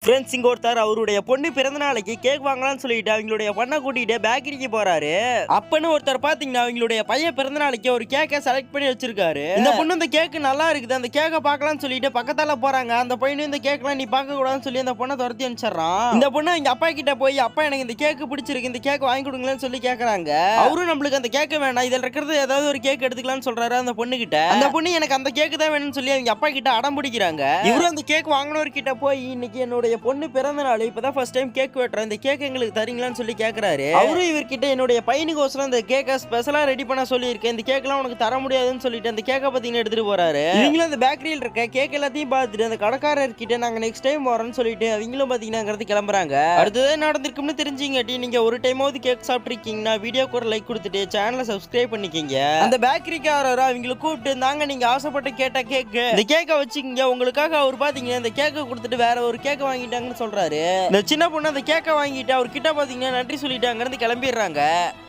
Friends இங்க ஒருத்தர் அவருடைய பொண்ணு பிறந்த நாளைக்கு கேக் வாங்கலாம்னு சொல்லிட்டு அவங்களுடைய பொண்ணை கூட்டிட்டு பேக்கரிக்கு போறாரு. அப்பன்னு ஒருத்தர் பாத்தீங்கன்னா அவங்களுடைய பையன் பிறந்த நாளைக்கு ஒரு கேக்கை செலக்ட் பண்ணி வச்சிருக்காரு. இந்த பொண்ணு இந்த கேக்கு நல்லா இருக்குது, அந்த கேக்கை பார்க்கலாம்னு சொல்லிட்டு பக்கத்தால போறாங்க. அந்த பையனும் இந்த கேக்லாம் நீ பார்க்க கூடாதுன்னு சொல்லி அந்த பொண்ணை துரத்தி அனுப்பிச்சிடறான். இந்த பொண்ணு எங்க அப்பா கிட்ட போய் அப்பா எனக்கு இந்த கேக்கு பிடிச்சிருக்கு, இந்த கேக் வாங்கி கொடுங்களேன்னு சொல்லி கேக்குறாங்க. அவரும் நம்மளுக்கு அந்த கேக்கு வேணாம், இதுல இருக்கிறது ஏதாவது ஒரு கேக் எடுத்துக்கலாம்னு சொல்றாரு அந்த பொண்ணு கிட்ட. அந்த பொண்ணு எனக்கு அந்த கேக்கு தான் வேணும்னு சொல்லி அவங்க அப்பா கிட்ட அடம் பிடிக்கிறாங்க. இவரு அந்த கேக் வாங்கினவர் கிட்ட போய் இன்னைக்கு என்னுடைய பொண்ணு பிறந்த நாள், இப்பதான் ஃபர்ஸ்ட் டைம் கேக் வெட்டுறேன், இந்த கேக் எங்களுக்கு தரீங்களான்னு சொல்லி கேக்குறாரு. அவரு இவர்கிட்ட என்னுடைய பையனுக்கோசரம் இந்த கேக்கை ஸ்பெஷலா ரெடி பண்ண சொல்லியிருக்கேன், இந்த கேக்லாம் உனக்கு தர முடியாதுன்னு சொல்லிட்டு அந்த கேக்கை பத்தின எடுத்துட்டு போறாரு. இவங்களும் அந்த பேக்கரியில் இருக்க கேக் எல்லாத்தையும் பார்த்துட்டு அந்த கடைக்காரர் கிட்ட நாங்க நெக்ஸ்ட் டைம் வரோம்னு சொல்லிட்டு அவங்களும் பாத்தீங்கன்னா கிளம்புறாங்க. அடுத்தது தெரிஞ்சுங்கட்டி நீங்க ஒரு டைமாவது கேக் சாப்பிட்டுருக்கீங்கன்னா வீடியோக்கு ஒரு லைக் கொடுத்துட்டு சேனலை சப்ஸ்கிரைப் பண்ணிக்கிங்க. அந்த பேக்கரிக்காரர் அவங்களை கூப்பிட்டு நாங்க நீங்க ஆசைப்பட்டு கேட்ட கேக், இந்த கேக்கை வச்சுக்கிங்க, உங்களுக்காக அவர் பாத்தீங்கன்னா இந்த கேக்கை கொடுத்துட்டு வேற ஒரு கேக்கை வாங்கிட்டாங்கன்னு சொல்றாரு. இந்த சின்ன பொண்ணு அந்த கேக்கை வாங்கிட்டு அவர் கிட்ட பாத்தீங்கன்னா நன்றி சொல்லிட்டு அங்கிருந்து கிளம்பிடுறாங்க.